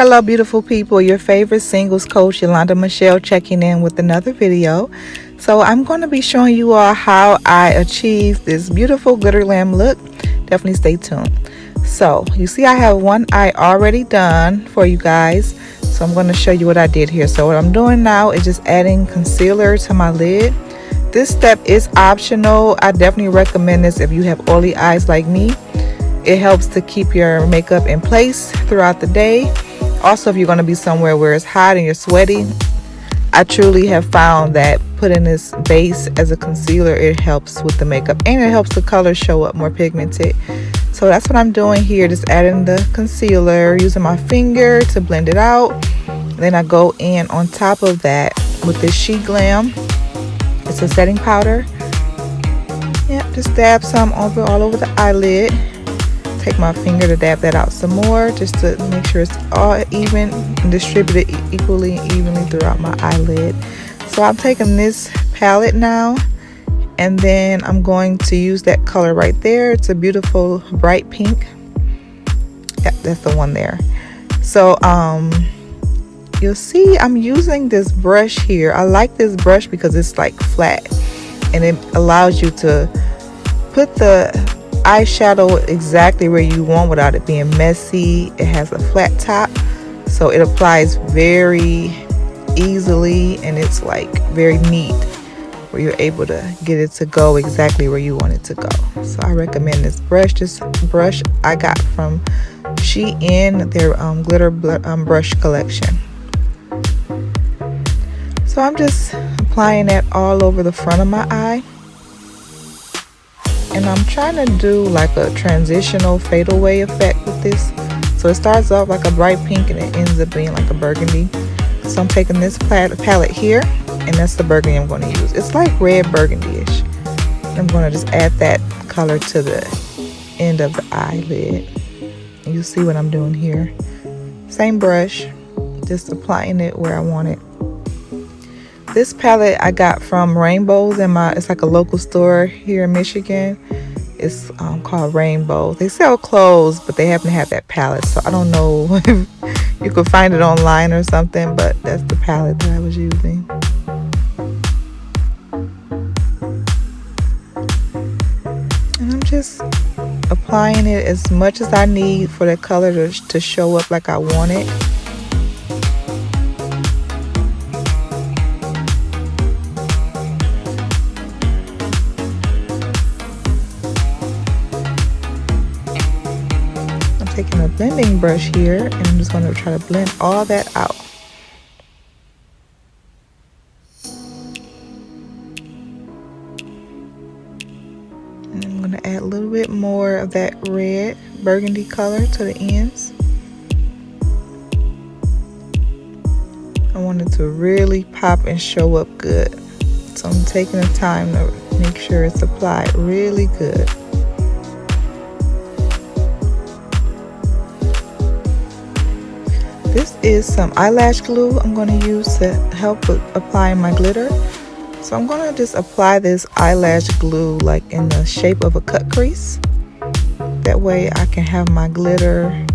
Hello beautiful people, your favorite singles coach Yolanda Michelle checking in with another video. So I'm going to be showing you all how I achieved this beautiful glitter lamp look. Definitely stay tuned. So you see I have one eye already done for you guys. So I'm going to show you what I did here. So what I'm doing now is just adding concealer to my lid. This step is optional. I definitely recommend this if you have oily eyes like me. It helps to keep your makeup in place throughout the day. Also, if you're going to be somewhere where it's hot and you're sweaty, I truly have found that putting this base as a concealer, it helps with the makeup and it helps the color show up more pigmented. So that's what I'm doing here, just adding the concealer, using my finger to blend it out. Then I go in on top of that with this SheGlam. It's a setting powder. Yep, just dab some all over the eyelid. Take my finger to dab that out some more just to make sure it's all even and distributed equally and evenly throughout my eyelid. So I'm taking this palette now and then I'm going to use that color right there. It's a beautiful bright pink. Yep, that's the one there. So you'll see I'm using this brush here. I like this brush because it's like flat and it allows you to put the eyeshadow exactly where you want without it being messy. It has a flat top, so it applies very easily and it's like very neat where you're able to get it to go exactly where you want it to go. So I recommend this brush. This brush I got from Shein, their glitter brush collection. So I'm just applying that all over the front of my eye. And I'm trying to do like a transitional fadeaway effect with this. So it starts off like a bright pink and it ends up being like a burgundy. So I'm taking this palette here and that's the burgundy I'm going to use. It's like red burgundy-ish. I'm going to just add that color to the end of the eyelid. And you'll see what I'm doing here. Same brush, just applying it where I want it. This palette I got from Rainbows it's like a local store here in Michigan. It's called Rainbow. They sell clothes, but they happen to have that palette. So I don't know if you could find it online or something, but that's the palette that I was using. And I'm just applying it as much as I need for the color to show up like I want it. Taking a blending brush here and I'm just going to try to blend all that out. And I'm going to add a little bit more of that red burgundy color to the ends. I want it to really pop and show up good. So I'm taking the time to make sure it's applied really good. This is some eyelash glue I'm going to use to help with applying my glitter. So I'm going to just apply this eyelash glue like in the shape of a cut crease. That way I can have my glitter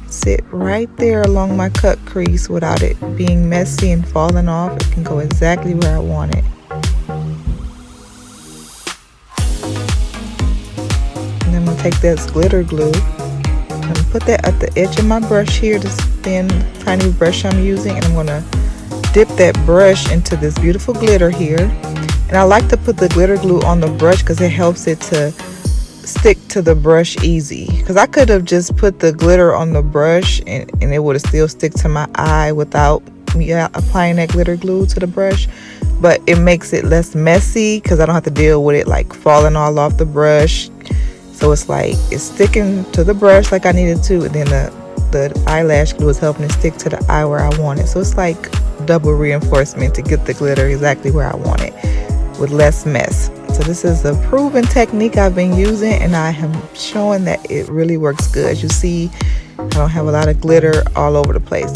sit right there along my cut crease without it being messy and falling off. It can go exactly where I want it. And then I'm going to take this glitter glue and put that at the edge of my brush here, this thin tiny brush I'm using, and I'm going to dip that brush into this beautiful glitter here. And I like to put the glitter glue on the brush because it helps it to stick to the brush easy. Because I could have just put the glitter on the brush and it would have still stick to my eye without me applying that glitter glue to the brush. But it makes it less messy because I don't have to deal with it like falling all off the brush. So it's like it's sticking to the brush like I needed to, and then the eyelash glue is helping it stick to the eye where I want it. So it's like double reinforcement to get the glitter exactly where I want it with less mess. So this is a proven technique I've been using and I am showing that it really works good. As you see, I don't have a lot of glitter all over the place.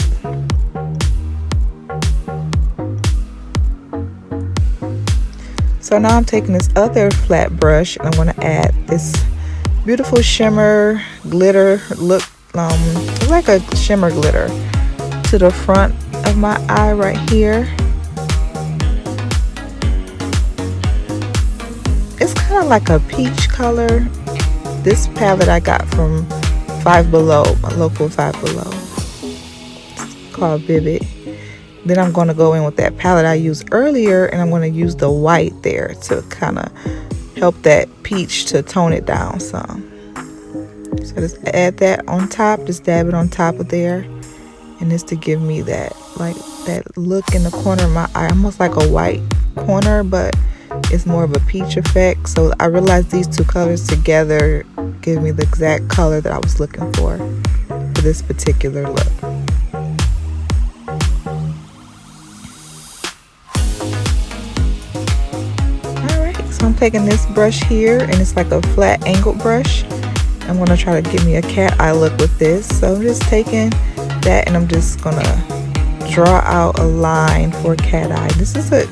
So now I'm taking this other flat brush and I'm going to add this beautiful shimmer glitter look. like a shimmer glitter to the front of my eye right here. It's kind of like a peach color. This palette I got from Five Below, my local Five Below. It's called Vivid. Then I'm going to go in with that palette I used earlier, and I'm going to use the white there to kind of help that peach to tone it down some. So just add that on top, just dab it on top of there, and this to give me that, like, that look in the corner of my eye, almost like a white corner, but it's more of a peach effect. So I realized these two colors together give me the exact color that I was looking for this particular look. So I'm taking this brush here, and it's like a flat angled brush. I'm going to try to give me a cat eye look with this. So I'm just taking that, and I'm just going to draw out a line for a cat eye. This is a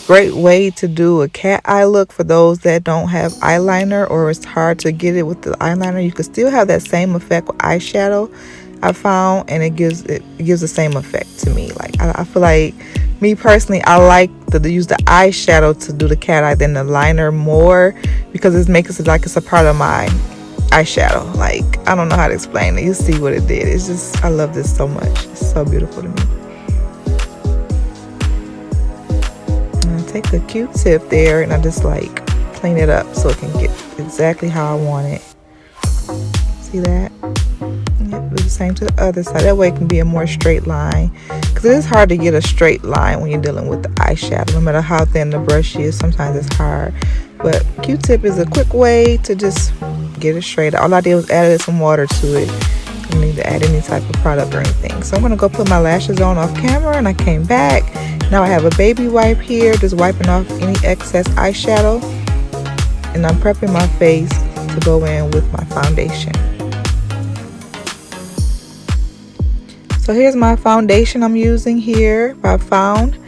great way to do a cat eye look for those that don't have eyeliner, or it's hard to get it with the eyeliner. You can still have that same effect with eyeshadow, I found, and it gives the same effect to me. Like I feel like, me personally, I like to use the eyeshadow to do the cat eye than the liner more, because it makes it like it's a part of my eyeshadow. Like, I don't know how to explain it. You see what it did. It's just, I love this so much. It's so beautiful to me. And I take a Q-tip there, and I just like clean it up so it can get exactly how I want it. See that? Yep, do the same to the other side. That way it can be a more straight line, because it is hard to get a straight line when you're dealing with the eyeshadow. No matter how thin the brush is, sometimes it's hard. But Q-tip is a quick way to just get it straight. All I did was add some water to it. I don't need to add any type of product or anything. So I'm going to go put my lashes on off camera, and I came back. Now I have a baby wipe here, just wiping off any excess eyeshadow. And I'm prepping my face to go in with my foundation. So here's my foundation I'm using here by Found.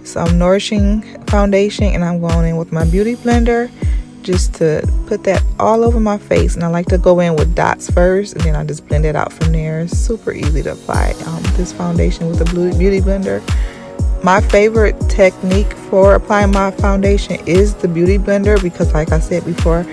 Some Nourishing Foundation, and I'm going in with my Beauty Blender just to put that all over my face. And I like to go in with dots first, and then I just blend it out from there. It's super easy to apply this foundation with the Beauty Blender. My favorite technique for applying my foundation is the Beauty Blender, because like I said before,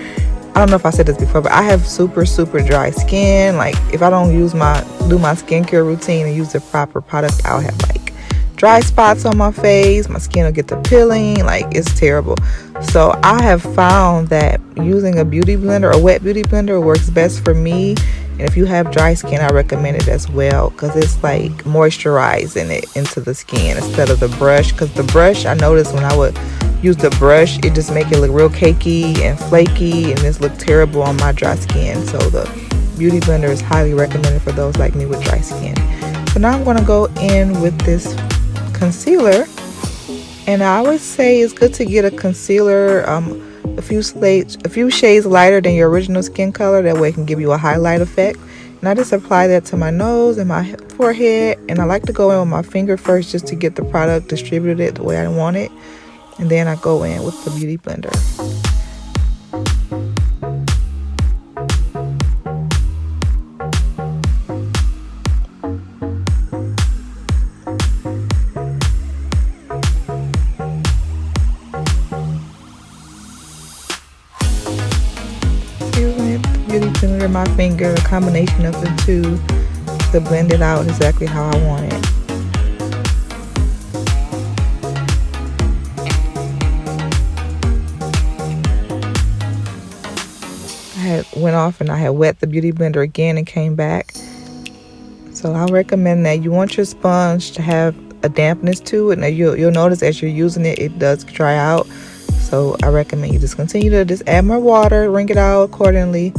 I don't know if I said this before, but I have super dry skin. Like, if I don't do my skincare routine and use the proper product, I'll have like dry spots on my face. My skin will get the peeling. Like, it's terrible. So I have found that using a beauty blender, a wet beauty blender, works best for me. And if you have dry skin, I recommend it as well, because it's like moisturizing it into the skin instead of the brush. Because the brush, I noticed when I would use the brush, it just make it look real cakey and flaky, and this look terrible on my dry skin. So the beauty blender is highly recommended for those like me with dry skin. So now I'm going to go in with this concealer, and I always say it's good to get a concealer a few shades lighter than your original skin color. That way it can give you a highlight effect. And I just apply that to my nose and my forehead, and I like to go in with my finger first just to get the product distributed the way I want it, and then I go in with the beauty blender. Beauty blender, my finger, a combination of the two to blend it out exactly how I want it. Went off and I had wet the beauty blender again and came back. So I recommend that you want your sponge to have a dampness to it. Now you'll notice as you're using it, it does dry out. So I recommend you just continue to just add more water, wring it out accordingly.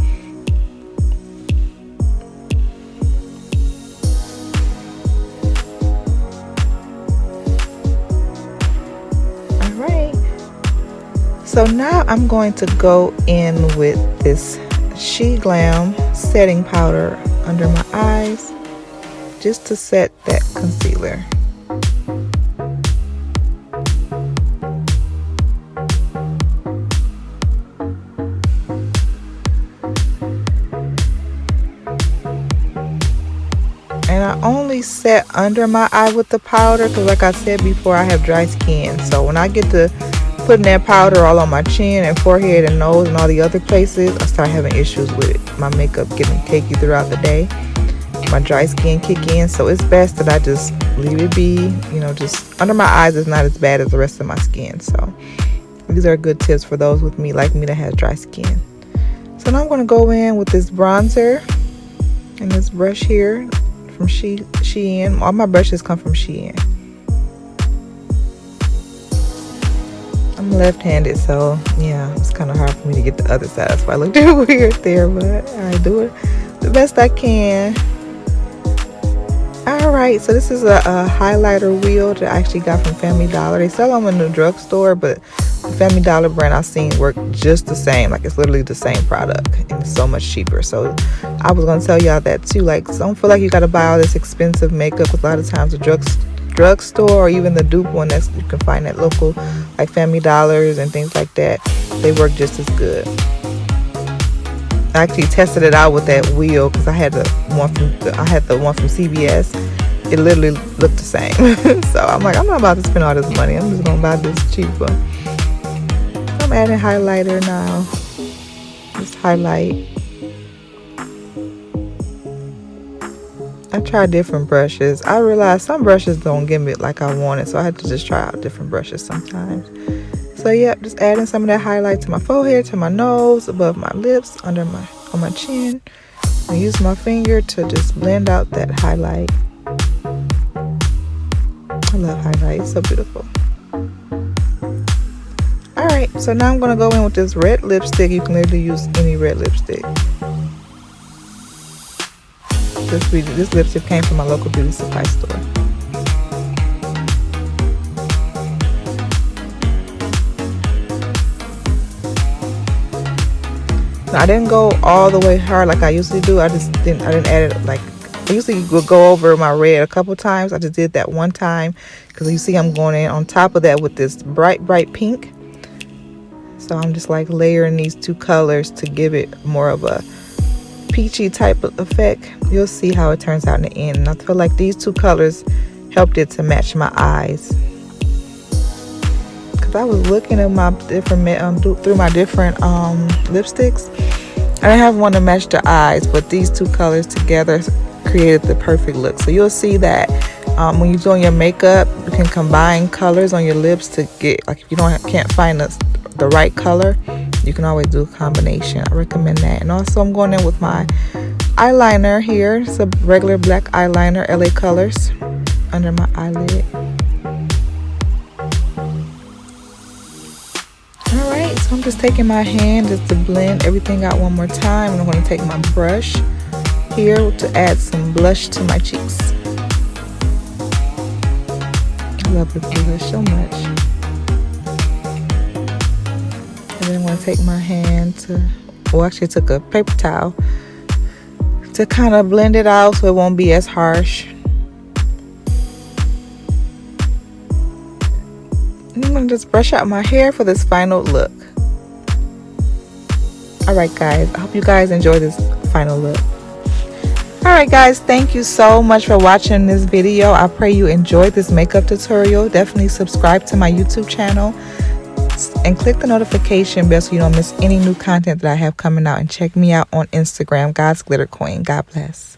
So now I'm going to go in with this SheGlam setting powder under my eyes just to set that concealer. And I only set under my eye with the powder because, like I said before, I have dry skin. So when I get to putting that powder all on my chin and forehead and nose and all the other places, I start having issues with it. My makeup getting cakey throughout the day. My dry skin kick in. So it's best that I just leave it be. You know, just under my eyes is not as bad as the rest of my skin. So these are good tips for those with me, like me, that has dry skin. So now I'm going to go in with this bronzer and this brush here from Shein. All my brushes come from Shein. I'm left-handed, so yeah, it's kind of hard for me to get the other side. That's why I looked weird there, but I do it the best I can. Alright, so this is a highlighter wheel that I actually got from Family Dollar. They sell them in the drugstore, but the Family Dollar brand I've seen work just the same. Like, it's literally the same product and it's so much cheaper. So I was going to tell y'all that too. Like, don't feel like you got to buy all this expensive makeup. A lot of times the drugstore or even the dupe one that you can find at local, like Family Dollars and things like that, they work just as good. I actually tested it out with that wheel because I had the one from CVS. It literally looked the same. So I'm like, I'm not about to spend all this money. I'm just gonna buy this cheaper. I'm adding highlighter now. Just highlight. I tried different brushes. I realized some brushes don't give me like I wanted, so I had to just try out different brushes sometimes. So yeah, just adding some of that highlight to my forehead, to my nose, above my lips, on my chin. I use my finger to just blend out that highlight. I love highlight, it's so beautiful. Alright, so now I'm gonna go in with this red lipstick. You can literally use any red lipstick. This lipstick came from my local beauty supply store. I didn't go all the way hard like I usually do. I didn't add it. Like, I usually would go over my red a couple times. I just did that one time because you see I'm going in on top of that with this bright pink. So I'm just like layering these two colors to give it more of a peachy type of effect. You'll see how it turns out in the end. And I feel like these two colors helped it to match my eyes. I was looking at my different through my different lipsticks. I didn't have one to match the eyes, but these two colors together created the perfect look. So you'll see that when you're doing your makeup, you can combine colors on your lips to get, like, if you can't find the right color, you can always do a combination. I recommend that. And also I'm going in with my eyeliner here. It's a regular black eyeliner, LA Colors, under my eyelid. Alright, so I'm just taking my hand just to blend everything out one more time. And I'm going to take my brush here to add some blush to my cheeks. I love this blush so much. And then I'm going to take my hand actually took a paper towel to kind of blend it out so it won't be as harsh. I'm going to just brush out my hair for this final look. Alright guys, I hope you guys enjoy this final look. Alright guys, thank you so much for watching this video. I pray you enjoyed this makeup tutorial. Definitely subscribe to my YouTube channel and click the notification bell so you don't miss any new content that I have coming out. And check me out on Instagram, God's Glitter Queen. God bless.